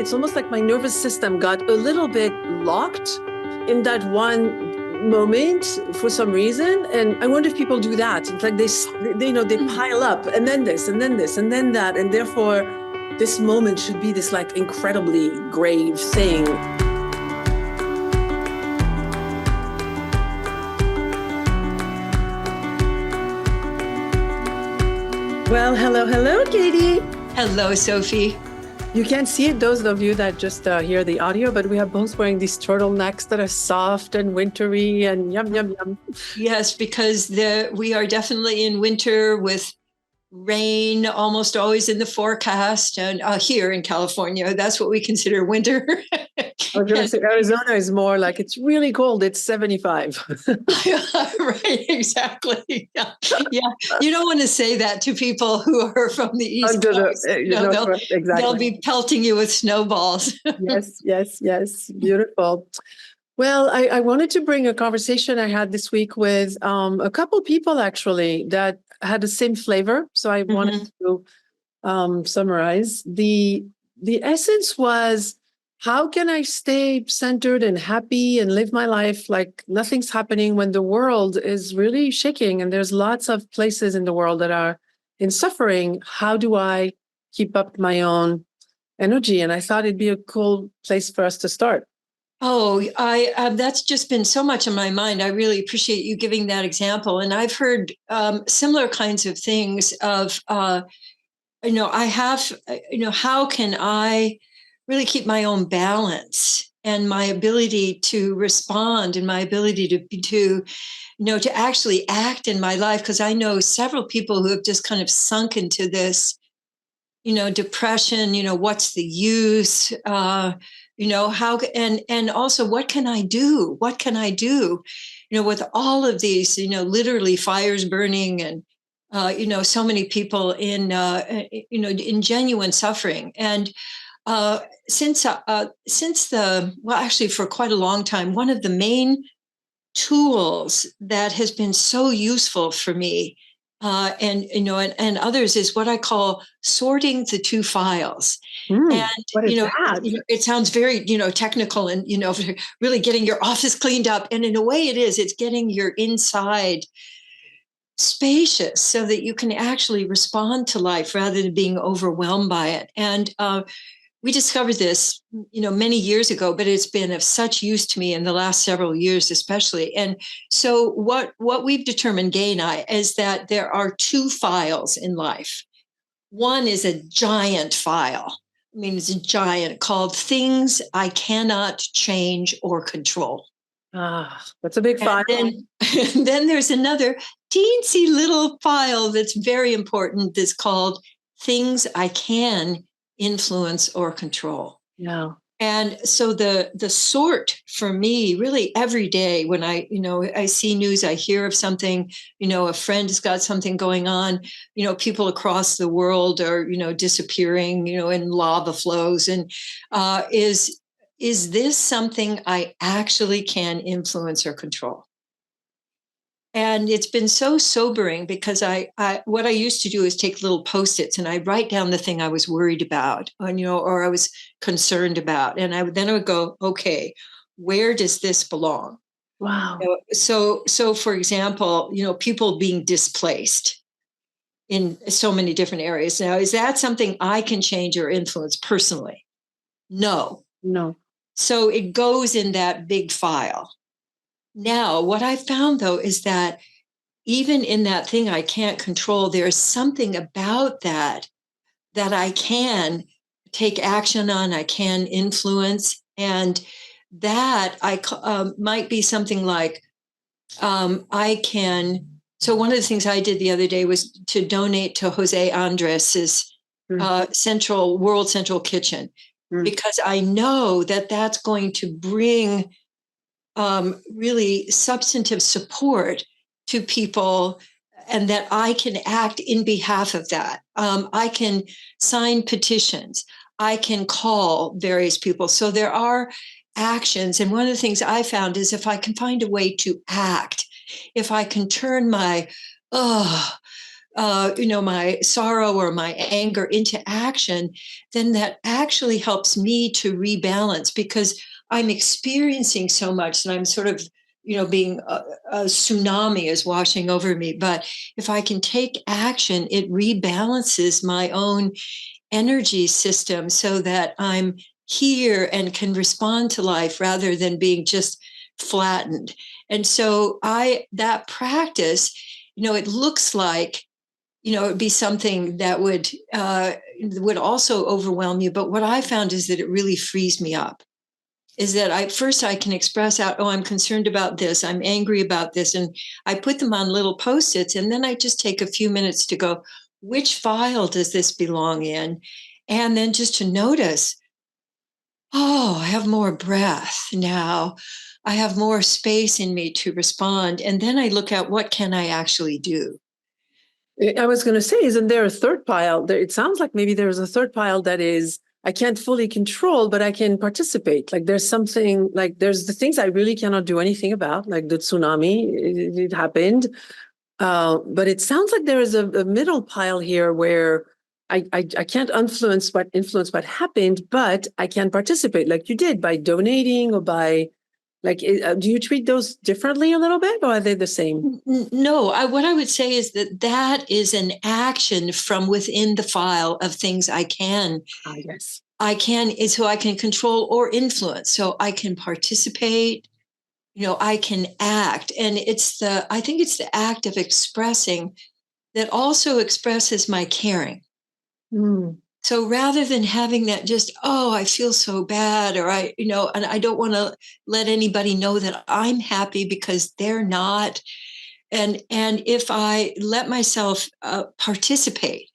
it's almost like my nervous system got a little bit locked in that one moment for some reason. And I wonder if people do that. It's like they pile up, and then this, and then this, and then that. And therefore, this moment should be this like incredibly grave thing. Well, hello, Katie. Hello, Sophie. You can't see it, those of you that just hear the audio, but we are both wearing these turtlenecks that are soft and wintry and yum, yum, yum. Yes, because we are definitely in winter with rain almost always in the forecast. And here in California, that's what we consider winter. I was going to say Arizona is more like it's really cold. It's 75. Right, exactly. Yeah. You don't want to say that to people who are from the East Coast. They'll be pelting you with snowballs. Yes. Beautiful. Well, I wanted to bring a conversation I had this week with a couple people actually that had the same flavor. So I wanted to summarize. The essence was, how can I stay centered and happy and live my life like nothing's happening when the world is really shaking and there's lots of places in the world that are in suffering? How do I keep up my own energy? And I thought it'd be a cool place for us to start. Oh, that's just been so much in my mind. I really appreciate you giving that example. And I've heard similar kinds of things of, how can I really keep my own balance and my ability to respond and my ability to actually act in my life? Because I know several people who have just kind of sunk into this, depression, what's the use? How, and also what can I do? What can I do? With all of these, literally fires burning and, so many people in, in genuine suffering. And since for quite a long time, one of the main tools that has been so useful for me and others is what I call sorting the two files. And what is that? It sounds very, technical and, really getting your office cleaned up. And in a way it's getting your inside spacious so that you can actually respond to life rather than being overwhelmed by it. And we discovered this, many years ago, but it's been of such use to me in the last several years, especially. And so what we've determined, Gay and I, is that there are two files in life. One is a giant file. It's a giant, called Things I Cannot Change or Control. That's a big file. And then there's another teensy little file that's very important that's called Things I Can Influence or Control. Yeah. And so the sort for me, really every day when I see news, I hear of something, a friend has got something going on, people across the world are, disappearing, in lava flows. And is this something I actually can influence or control? And it's been so sobering because what I used to do is take little Post-its and I write down the thing I was worried about, or I was concerned about. And I would go, okay, where does this belong? Wow. So for example, people being displaced in so many different areas. Now, is that something I can change or influence personally? No. So it goes in that big file. Now, what I found, though, is that even in that thing I can't control, there's something about that I can take action on, I can influence. And that might be something like I can. So one of the things I did the other day was to donate to Jose Andres's World Central Kitchen, because I know that that's going to bring really substantive support to people, and that I can act in behalf of that. I can sign petitions. I can call various people. So there are actions. And one of the things I found is if I can find a way to act, if I can turn my my sorrow or my anger into action, then that actually helps me to rebalance, because I'm experiencing so much and I'm sort of, being a tsunami is washing over me. But if I can take action, it rebalances my own energy system so that I'm here and can respond to life rather than being just flattened. And so that practice, it looks like, it would be something that would also overwhelm you. But what I found is that it really frees me up. Is that I can express out, oh, I'm concerned about this, I'm angry about this, and I put them on little post-its, and then I just take a few minutes to go, which file does this belong in? And then just to notice, oh, I have more breath now. I have more space in me to respond. And then I look at what can I actually do? I was going to say, isn't there a third pile? It sounds like maybe there's a third pile that is, I can't fully control, but I can participate. Like there's something, like there's the things I really cannot do anything about, like the tsunami, it happened. But it sounds like there is a middle pile here where I can't influence what happened, but I can participate like you did by donating or by do you treat those differently a little bit, or are they the same? No, what I would say is that is an action from within the file of things I can. Yes. So I can control or influence. So I can participate, I can act. And I think it's the act of expressing that also expresses my caring. Mm. So rather than having that just, oh, I feel so bad, or and I don't want to let anybody know that I'm happy because they're not. And if I let myself participate,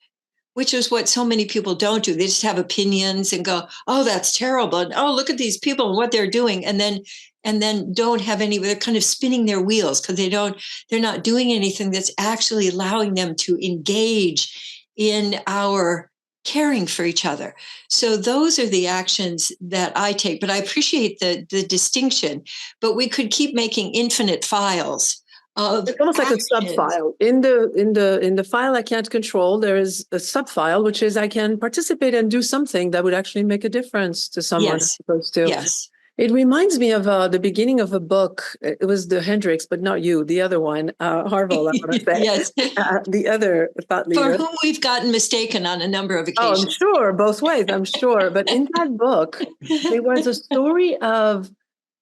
which is what so many people don't do, they just have opinions and go, oh, that's terrible. And oh, look at these people and what they're doing. And then don't have they're kind of spinning their wheels because they're not doing anything that's actually allowing them to engage in our caring for each other. So those are the actions that I take. But I appreciate the distinction. But we could keep making infinite files. It's almost like a sub file in the file I can't control. There is a sub file, which is I can participate and do something that would actually make a difference to someone. Yes. As opposed to. Yes. It reminds me of the beginning of a book. It was the Hendricks, but not you, the other one, Harville, I want to say. Yes. The other thought leader. For whom we've gotten mistaken on a number of occasions. Oh, I'm sure, both ways, I'm sure. But in that book, there was a story of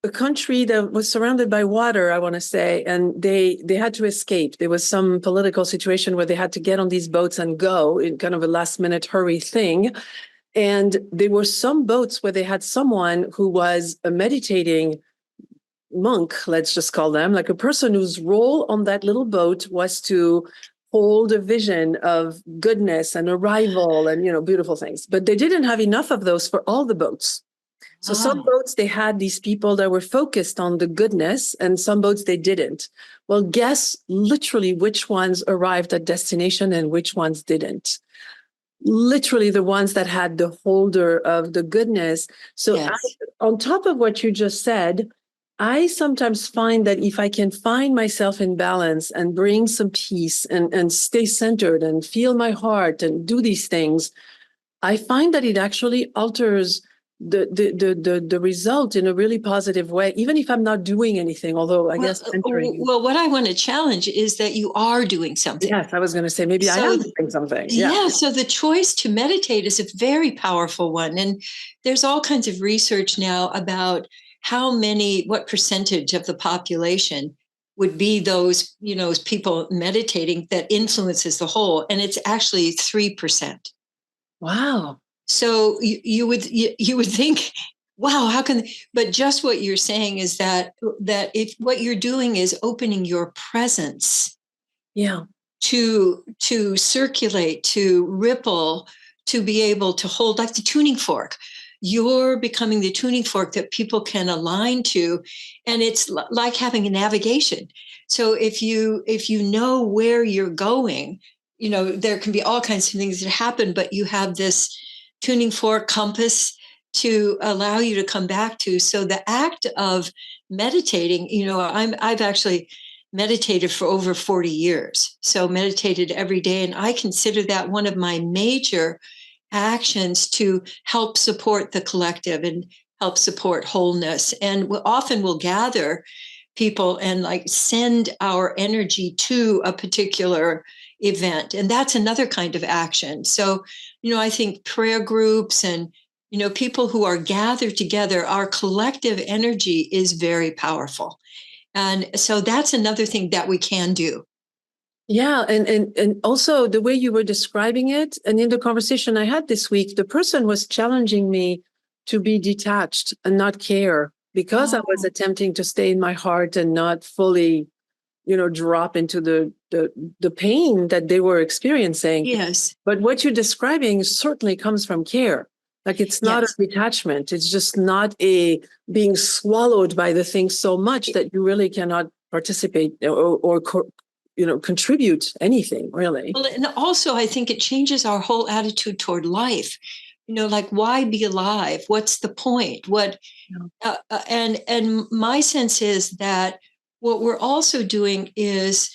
a country that was surrounded by water, I want to say, and they had to escape. There was some political situation where they had to get on these boats and go in kind of a last minute hurry thing. And there were some boats where they had someone who was a meditating monk, let's just call them, like a person whose role on that little boat was to hold a vision of goodness and arrival and, beautiful things. But they didn't have enough of those for all the boats. So some boats, they had these people that were focused on the goodness, and some boats they didn't. Well, guess literally which ones arrived at destination and which ones didn't. Literally the ones that had the holder of the goodness. So yes. On top of what you just said, I sometimes find that if I can find myself in balance and bring some peace and stay centered and feel my heart and do these things, I find that it actually alters the result in a really positive way, even if I'm not doing anything, although I guess entering. Well, what I want to challenge is that you are doing something. Yes, I was going to say maybe I am doing something. Yeah. So the choice to meditate is a very powerful one. And there's all kinds of research now about what percentage of the population would be those, people meditating that influences the whole. And it's actually 3%. Wow. So you would think, wow, how can? But just what you're saying is that if what you're doing is opening your presence, to circulate, to ripple, to be able to hold, like the tuning fork. You're becoming the tuning fork that people can align to, and it's like having a navigation. So if you know where you're going, there can be all kinds of things that happen, but you have this tuning fork compass to allow you to come back to. So the act of meditating, I've actually meditated for over 40 years. So meditated every day. And I consider that one of my major actions to help support the collective and help support wholeness. And we often will gather people and like send our energy to a particular event. And that's another kind of action. So, I think prayer groups and, people who are gathered together, our collective energy is very powerful. And so that's another thing that we can do. Yeah. And also the way you were describing it, and in the conversation I had this week, the person was challenging me to be detached and not care because I was attempting to stay in my heart and not fully, drop into the pain that they were experiencing. Yes. But what you're describing certainly comes from care. Like it's not a detachment. It's just not a being swallowed by the thing so much that you really cannot participate or contribute anything really. Well, and also I think it changes our whole attitude toward life. Like why be alive? What's the point? And my sense is that what we're also doing is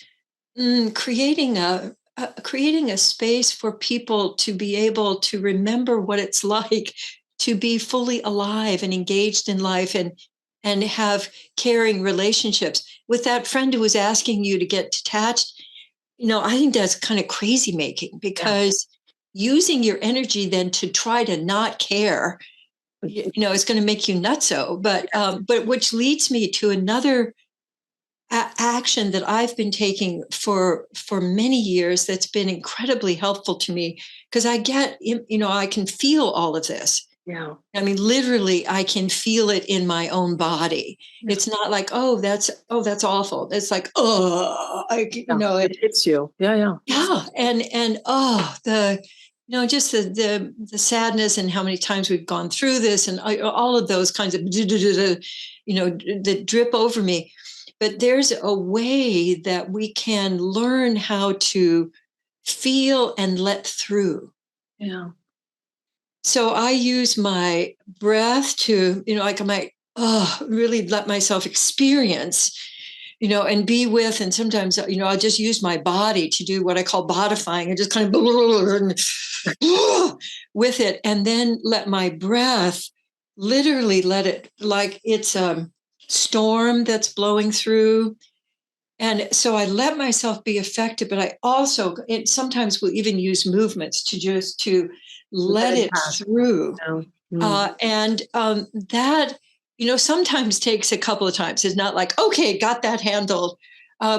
creating a space for people to be able to remember what it's like to be fully alive and engaged in life and have caring relationships. With that friend who was asking you to get detached, I think that's kind of crazy making because using your energy then to try to not care, is going to make you nutso. But which leads me to another action that I've been taking for many years that's been incredibly helpful to me because I get, I can feel all of this. Yeah. I mean, literally, I can feel it in my own body. Yeah. It's not like, that's awful. It's like, it hits you. Yeah. Yeah. And just the sadness and how many times we've gone through this and all of those kinds of, that drip over me. But there's a way that we can learn how to feel and let through. Yeah. So I use my breath to, I might really let myself experience, and be with. And sometimes, I'll just use my body to do what I call bodifying and just kind of with it. And then let my breath literally let it like it's a storm that's blowing through. And so I let myself be affected, but I also sometimes will even use movements to let it through. And that, sometimes takes a couple of times. It's not like, okay, got that handled,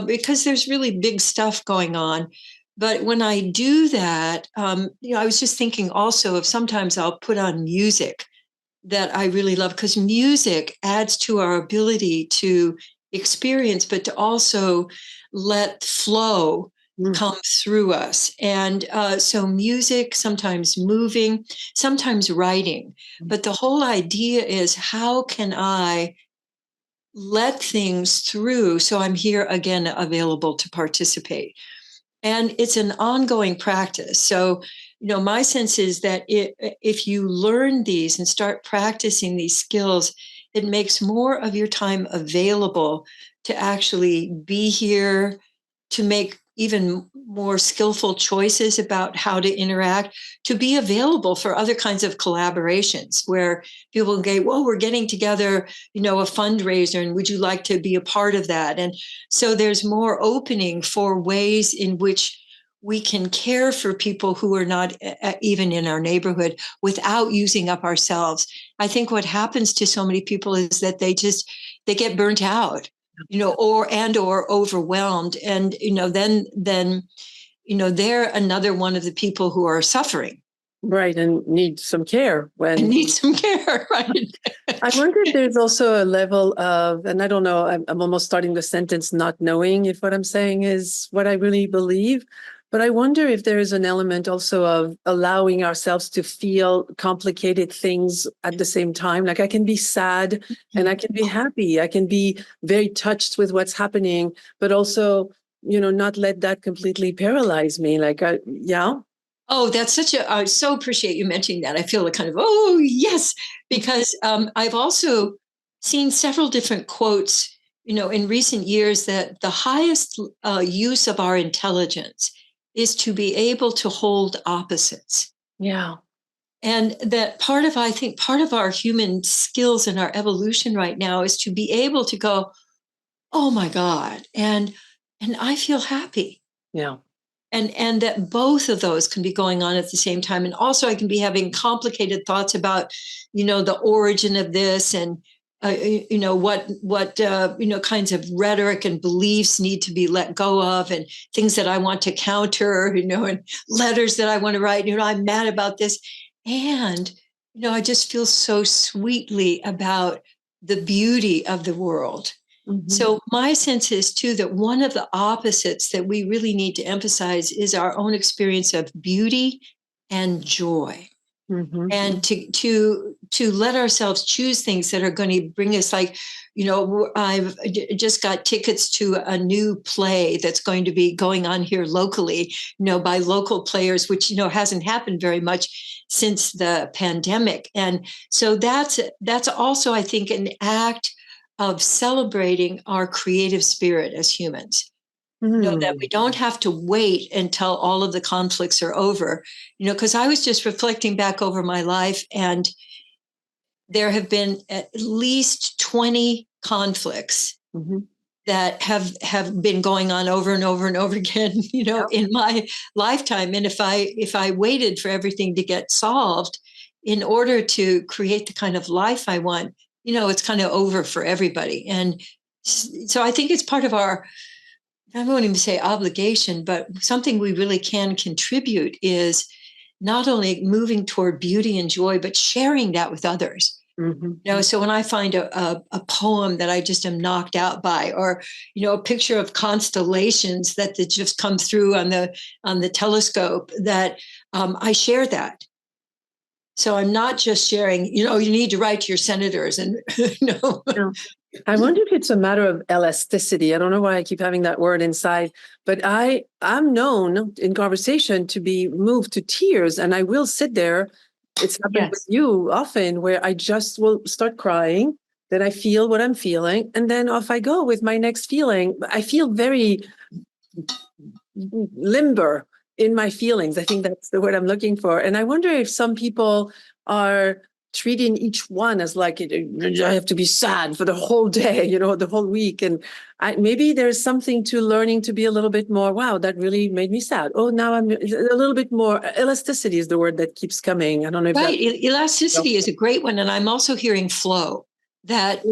because there's really big stuff going on. But when I do that, I was just thinking also of sometimes I'll put on music that I really love because music adds to our ability to experience, but to also let flow come through us. And so music, sometimes moving, sometimes writing. But the whole idea is how can I let things through so I'm here again available to participate? And it's an ongoing practice. So, my sense is that if you learn these and start practicing these skills, it makes more of your time available to actually be here, to make even more skillful choices about how to interact, to be available for other kinds of collaborations where people can go, well, we're getting together, a fundraiser, and would you like to be a part of that? And so there's more opening for ways in which we can care for people who are not even in our neighborhood without using up ourselves. I think what happens to so many people is that they get burnt out, or overwhelmed. And, then, they're another one of the people who are suffering. Right. And need some care right? I wonder if there's also a level of, and I don't know, I'm almost starting the sentence not knowing if what I'm saying is what I really believe. But I wonder if there is an element also of allowing ourselves to feel complicated things at the same time. Like I can be sad and I can be happy. I can be very touched with what's happening, but also, not let that completely paralyze me. Oh, that's I so appreciate you mentioning that. I feel kind of, oh, yes, because I've also seen several different quotes in recent years that the highest use of our intelligence is to be able to hold opposites. Yeah. And that I think part of our human skills and our evolution right now is to be able to go, oh my God, and I feel happy. Yeah. And that both of those can be going on at the same time. And also I can be having complicated thoughts about, the origin of this and, what kinds of rhetoric and beliefs need to be let go of and things that I want to counter, and letters that I want to write, I'm mad about this. And, I just feel so sweetly about the beauty of the world. Mm-hmm. So my sense is too that one of the opposites that we really need to emphasize is our own experience of beauty and joy. Mm-hmm. And to let ourselves choose things that are going to bring us, like, I've just got tickets to a new play that's going to be going on here locally, by local players, which, hasn't happened very much since the pandemic. And so that's also, I think, an act of celebrating our creative spirit as humans. That we don't have to wait until all of the conflicts are over, because I was just reflecting back over my life, and there have been at least 20 conflicts that have been going on over and over and over again, in my lifetime. And if I waited for everything to get solved in order to create the kind of life I want, it's kind of over for everybody. And so I think it's part of our, I won't even say obligation, but something we really can contribute is not only moving toward beauty and joy, but sharing that with others. So when I find a poem that I just am knocked out by, or, a picture of constellations that just come through on the telescope, that I share that. So I'm not just sharing, you need to write to your senators and, I wonder if it's a matter of elasticity. I don't know why I keep having that word inside, but I'm known in conversation to be moved to tears, and I will sit there. It's happened with you often, where I just will start crying. Then I feel what I'm feeling, and then off I go with my next feeling. I feel very limber in my feelings. I think that's the word I'm looking for. And I wonder if some people are treating each one as like, I have to be sad for the whole day, the whole week. And maybe there's something to learning to be a little bit more, wow, that really made me sad. Oh, now I'm a little bit more, elasticity is the word that keeps coming. I don't know if right. Elasticity is a great one. And I'm also hearing flow, that,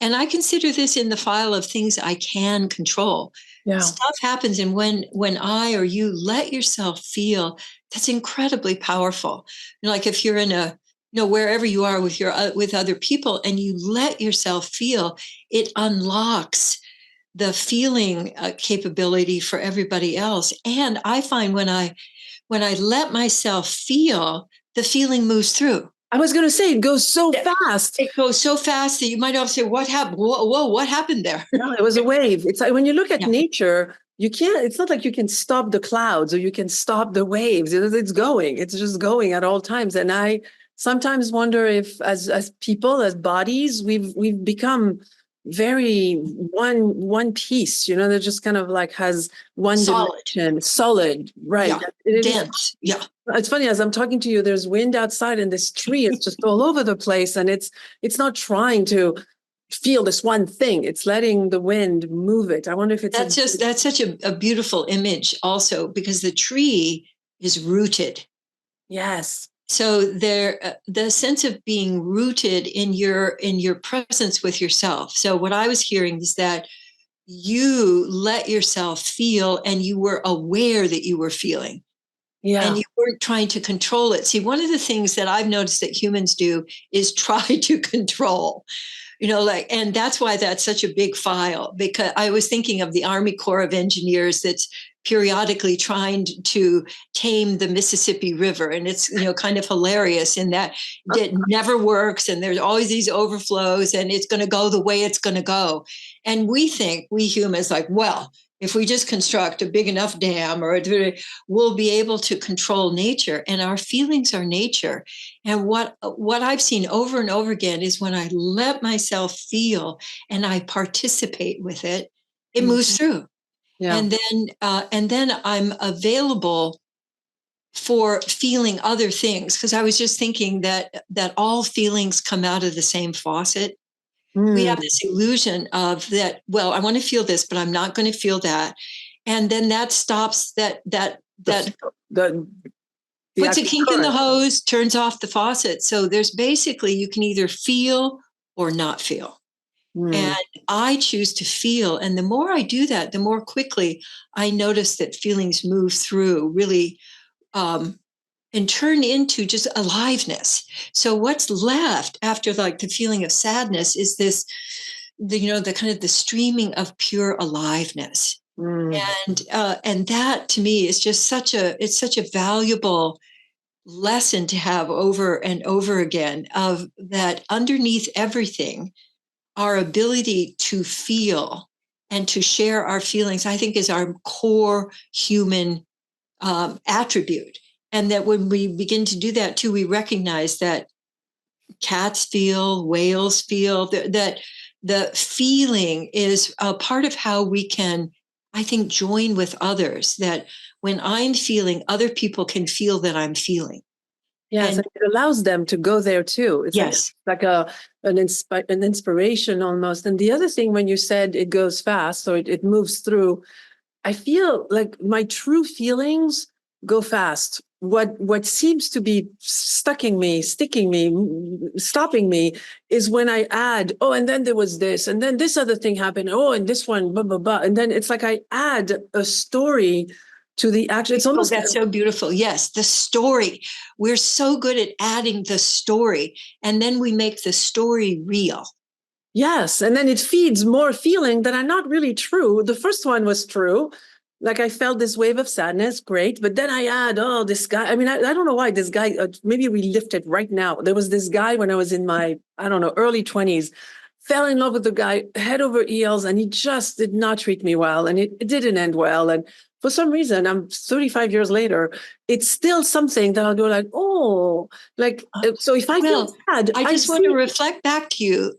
and I consider this in the file of things I can control. Yeah. Stuff happens, and when I or you let yourself feel, that's incredibly powerful. Like if you're in wherever you are with other people, and you let yourself feel, it unlocks the feeling capability for everybody else. And I find when I let myself feel, the feeling moves through. I was going to say, it goes so fast. It goes so fast that you might have to say, what happened? Whoa, what happened there? No, it was a wave. It's like when you look at nature, you can't, it's not like you can stop the clouds or you can stop the waves. It's going. It's just going at all times. And I sometimes wonder if as people, as bodies, we've become very one piece, they're just kind of like has one dimension, solid, right? Yeah. Dense. Yeah. It's funny, as I'm talking to you, there's wind outside and this tree is just all over the place, and it's not trying to feel this one thing. It's letting the wind move it. I wonder if it's that's such a beautiful image also, because the tree is rooted. Yes. So the sense of being rooted in your presence with yourself. So what I was hearing is that you let yourself feel, and you were aware that you were feeling. Yeah. And you weren't trying to control it. See, one of the things that I've noticed that humans do is try to control, and that's why that's such a big file, because I was thinking of the Army Corps of Engineers that's periodically trying to tame the Mississippi River. And it's, kind of hilarious in that it never works. And there's always these overflows, and it's going to go the way it's going to go. And we think, we humans, like, well, If we just construct a big enough dam, we'll be able to control nature, and our feelings are nature. And what I've seen over and over again is when I let myself feel and I participate with it, it moves through. Yeah. And then I'm available for feeling other things, because I was just thinking that all feelings come out of the same faucet. We have this illusion of that, well, I want to feel this, but I'm not going to feel that. And then that stops that puts a kink in the hose, turns off the faucet. So there's basically, you can either feel or not feel. And I choose to feel. And the more I do that, the more quickly I notice that feelings move through really, and turn into just aliveness. So what's left after like the feeling of sadness is this, the kind of the streaming of pure aliveness. And that to me is just such a valuable lesson to have over and over again, of that underneath everything, our ability to feel and to share our feelings, I think, is our core human attribute. And that when we begin to do that too, we recognize that cats feel, whales feel, that the feeling is a part of how we can, I think, join with others. That when I'm feeling, other people can feel that I'm feeling. Yes, and it allows them to go there too. It's yes, like an inspiration almost. And the other thing, when you said it goes fast, so it moves through, I feel like my true feelings go fast. What seems to be sticking me, stopping me, is when I add, oh, and then there was this, and then this other thing happened. Oh, and this one, blah, blah, blah. And then it's like I add a story to the action. It's almost that's so beautiful. Yes, the story. We're so good at adding the story, and then we make the story real. Yes, and then it feeds more feeling that are not really true. The first one was true. Like I felt this wave of sadness, great. But then I add, oh, this guy. I mean, I don't know why this guy, maybe we lift it right now. There was this guy when I was in my, I don't know, early 20s, fell in love with the guy head over heels, and he just did not treat me well. And it didn't end well. And for some reason, I'm 35 years later, it's still something that I'll go like, oh, like, so if I feel sad, I just want to reflect back to you.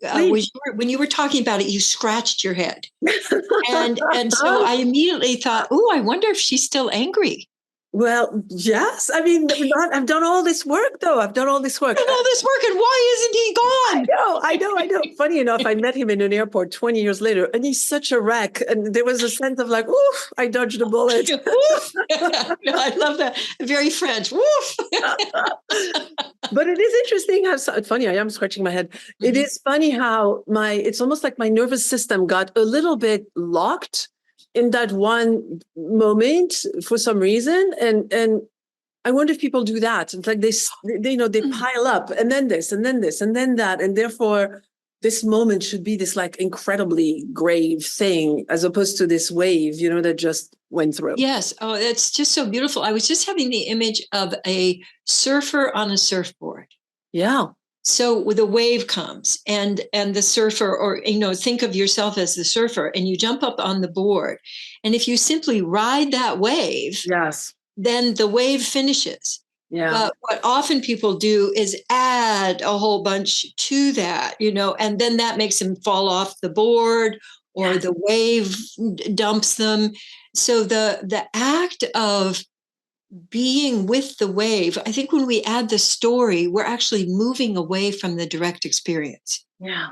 When you were talking about it, you scratched your head. and so I immediately thought, oh, I wonder if she's still angry. Well, yes. I mean, I've done all this work, though. I've done all this work. And why isn't he gone? I know. Funny enough, I met him in an airport 20 years later, and he's such a wreck. And there was a sense of like, oof, I dodged a bullet. I love that. Very French. Woof. But it is interesting how, funny, I am scratching my head. Mm-hmm. It is funny how it's almost like my nervous system got a little bit locked in that one moment for some reason. And I wonder if people do that. It's like they pile up, and then this, and then this, and then that. And therefore this moment should be this like incredibly grave thing, as opposed to this wave, that just went through. Yes. Oh, that's just so beautiful. I was just having the image of a surfer on a surfboard. Yeah. So the wave comes, and the surfer, or, think of yourself as the surfer, and you jump up on the board. And if you simply ride that wave, yes, then the wave finishes. Yeah. But what often people do is add a whole bunch to that, and then that makes them fall off the board, or the wave dumps them. So the act of being with the wave, I think when we add the story, we're actually moving away from the direct experience. Yeah.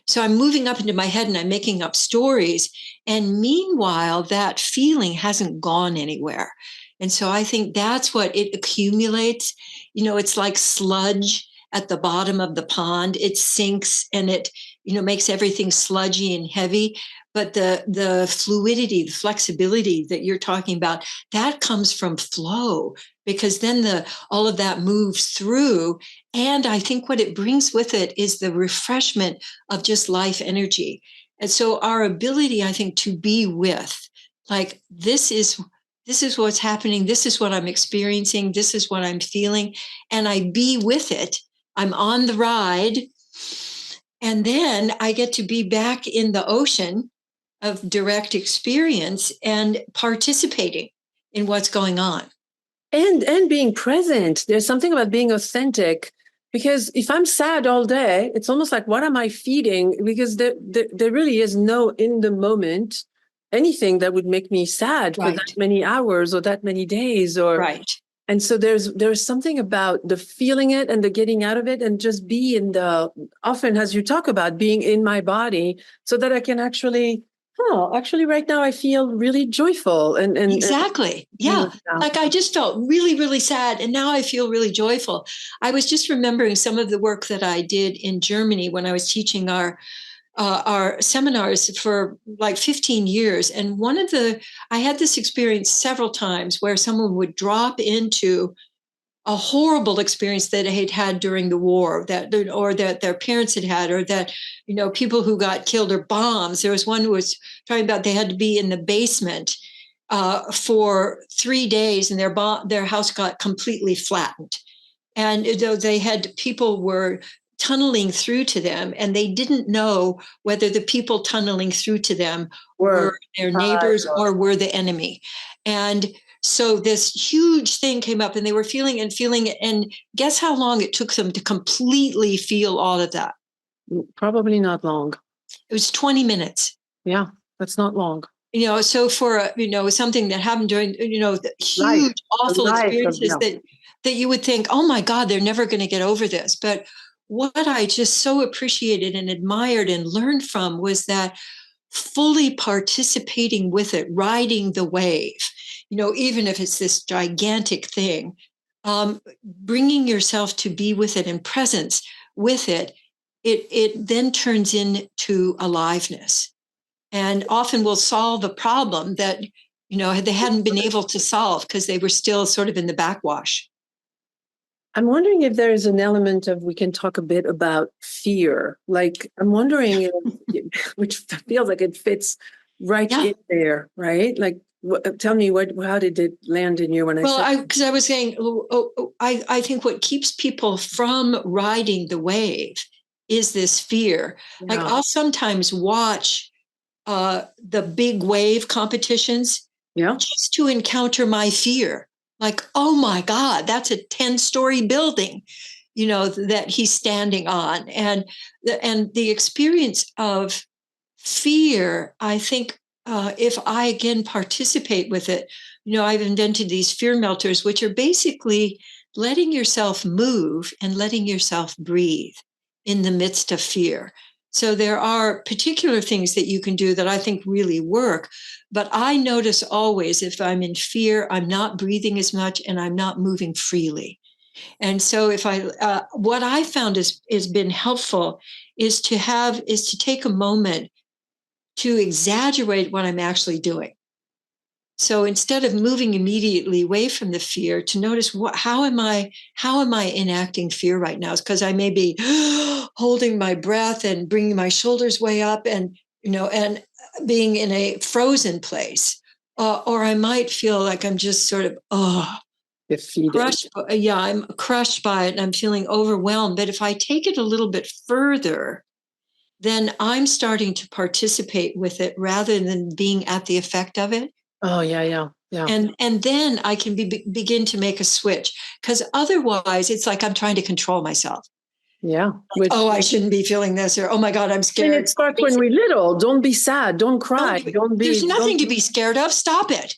So I'm moving up into my head and I'm making up stories. And meanwhile, that feeling hasn't gone anywhere. And so I think that's what it accumulates. It's like sludge at the bottom of the pond. It sinks and it, makes everything sludgy and heavy. But the fluidity, the flexibility that you're talking about, that comes from flow, because then all of that moves through. And I think what it brings with it is the refreshment of just life energy. And so our ability, I think, to be with, like, this is what's happening. This is what I'm experiencing. This is what I'm feeling. And I be with it. I'm on the ride. And then I get to be back in the ocean. of direct experience and participating in what's going on. And being present. There's something about being authentic, because if I'm sad all day, it's almost like, what am I feeding? Because there really is no in the moment anything that would make me sad for that many hours or that many days, or and so there's something about the feeling it and the getting out of it, and just be in the, often as you talk about, being in my body, so that I can actually, actually right now I feel really joyful and exactly. Yeah. Like I just felt really, really sad, and now I feel really joyful. I was just remembering some of the work that I did in Germany when I was teaching our seminars for like 15 years. And I had this experience several times where someone would drop into a horrible experience that they had had during the war, or that their parents had had, or that, people who got killed, or bombs. There was one who was talking about they had to be in the basement for 3 days, and their house got completely flattened. And people were tunneling through to them, and they didn't know whether the people tunneling through to them were their neighbors or were the enemy. And so this huge thing came up, and they were feeling it. And guess how long it took them to completely feel all of that? Probably not long. It was 20 minutes. Yeah, that's not long. So for, something that happened during, the huge, awful experiences that you would think, oh my God, they're never going to get over this. But what I just so appreciated and admired and learned from was that fully participating with it, riding the wave, even if it's this gigantic thing, bringing yourself to be with it and presence with it, it then turns into aliveness, and often will solve a problem that, they hadn't been able to solve because they were still sort of in the backwash. I'm wondering if there is an element of, we can talk a bit about fear. Like, I'm wondering, which feels like it fits right in there, right? Like, tell me, how did it land in you when I said? Well, because I was saying, I think what keeps people from riding the wave is this fear. Yeah. Like, I'll sometimes watch the big wave competitions, just to encounter my fear. Like, oh my God, that's a 10-story building, that he's standing on. And the experience of fear, I think, if I again participate with it, I've invented these fear melters, which are basically letting yourself move and letting yourself breathe in the midst of fear. So there are particular things that you can do that I think really work. But I notice always, if I'm in fear, I'm not breathing as much and I'm not moving freely. And so what I found has been helpful is to take a moment to exaggerate what I'm actually doing. So instead of moving immediately away from the fear, to notice how am I enacting fear right now? It's because I may be holding my breath and bringing my shoulders way up, and and being in a frozen place, or I might feel like I'm just sort of crushed. I'm crushed by it, and I'm feeling overwhelmed. But if I take it a little bit further, then I'm starting to participate with it rather than being at the effect of it. Oh, yeah. And then I can begin to make a switch, because otherwise it's like I'm trying to control myself. Yeah. Like, I shouldn't be feeling this, or, oh my God, I'm scared. And it starts when we're little. Don't be sad. Don't cry. There's nothing to be scared of. Stop it.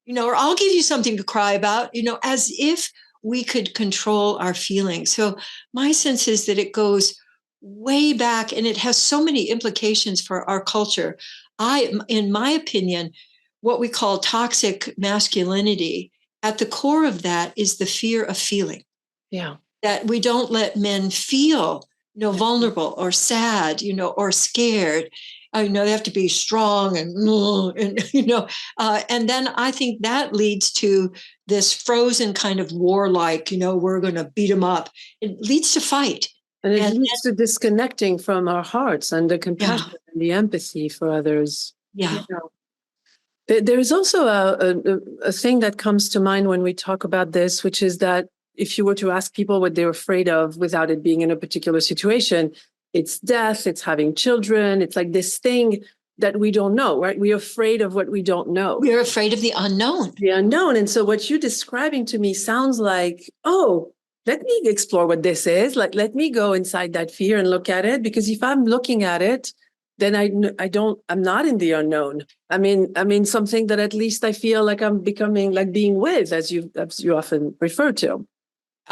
Or I'll give you something to cry about, as if we could control our feelings. So my sense is that it goes way back, and it has so many implications for our culture. In my opinion, what we call toxic masculinity, at the core of that is the fear of feeling. Yeah. That we don't let men feel, vulnerable or sad, or scared. They have to be strong and then I think that leads to this frozen kind of warlike, we're going to beat them up. It leads to fight. And it leads to disconnecting from our hearts and the compassion and the empathy for others. Yeah. There's also a thing that comes to mind when we talk about this, which is that if you were to ask people what they're afraid of without it being in a particular situation, it's death, it's having children, it's like this thing that we don't know, right? We're afraid of what we don't know. We're afraid of the unknown. The unknown. And so what you're describing to me sounds like, oh, let me explore what this is. Like, let me go inside that fear and look at it. Because if I'm looking at it, then I'm not in the unknown. I mean, something that at least I feel like I'm becoming, like being with, as you often refer to.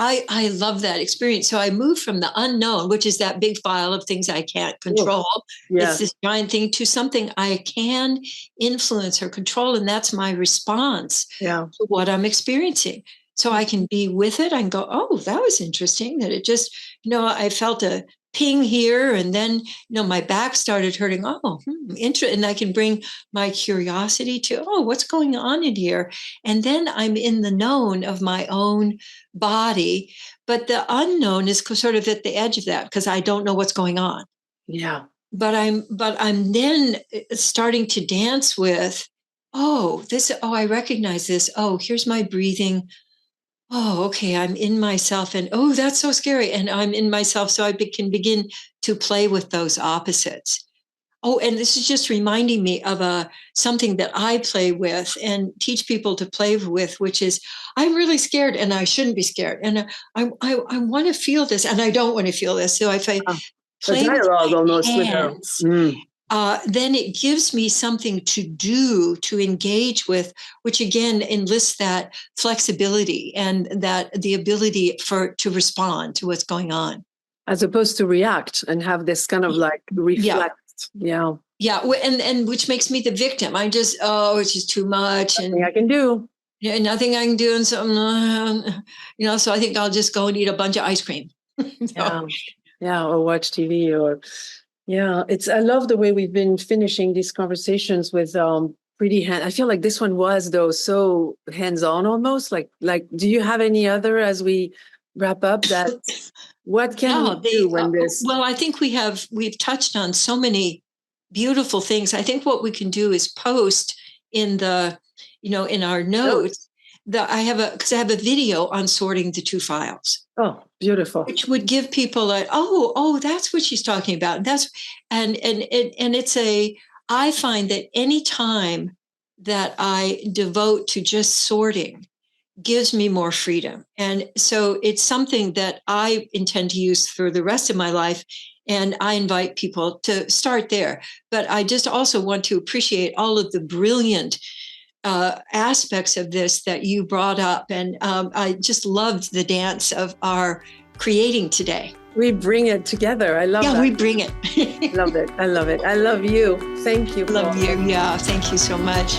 I love that experience. So I moved from the unknown, which is that big file of things I can't control. Yeah. It's this giant thing, to something I can influence or control. And that's my response to what I'm experiencing. So I can be with it. I can go, oh, that was interesting that it just, I felt a ping here, and then, my back started hurting. Oh, interesting. And I can bring my curiosity to, oh, what's going on in here? And then I'm in the known of my own body, but the unknown is sort of at the edge of that, because I don't know what's going on. Yeah. But I'm then starting to dance with, I recognize this. Oh, here's my breathing. Oh, okay, I'm in myself, and oh, that's so scary. And I'm in myself, so I can begin to play with those opposites. Oh, and this is just reminding me of something that I play with and teach people to play with, which is, I'm really scared, and I shouldn't be scared, and I want to feel this, and I don't want to feel this. So if I play with my hands, then it gives me something to do, to engage with, which again enlists that flexibility and that the ability to respond to what's going on, as opposed to react and have this kind of like reflect. Yeah. And which makes me the victim. I just, it's just too much, nothing I can do. Yeah, nothing I can do, and so so I think I'll just go and eat a bunch of ice cream. Or watch TV, or. Yeah, I love the way we've been finishing these conversations with pretty I feel like this one was, though, so hands-on almost. Like, do you have any other, as we wrap up, that what can we do when this? Well, I think we've touched on so many beautiful things. I think what we can do is post in in our notes. I have a video on sorting the two files. Oh, beautiful. Which would give people that's what she's talking about. And I find that any time that I devote to just sorting gives me more freedom. And so it's something that I intend to use for the rest of my life. And I invite people to start there. But I just also want to appreciate all of the brilliant aspects of this that you brought up. And I just loved the dance of our creating today. We bring it together. I love that. Yeah, we bring it. Love it. I love it. I love you. Thank you. Love you. Yeah, thank you so much.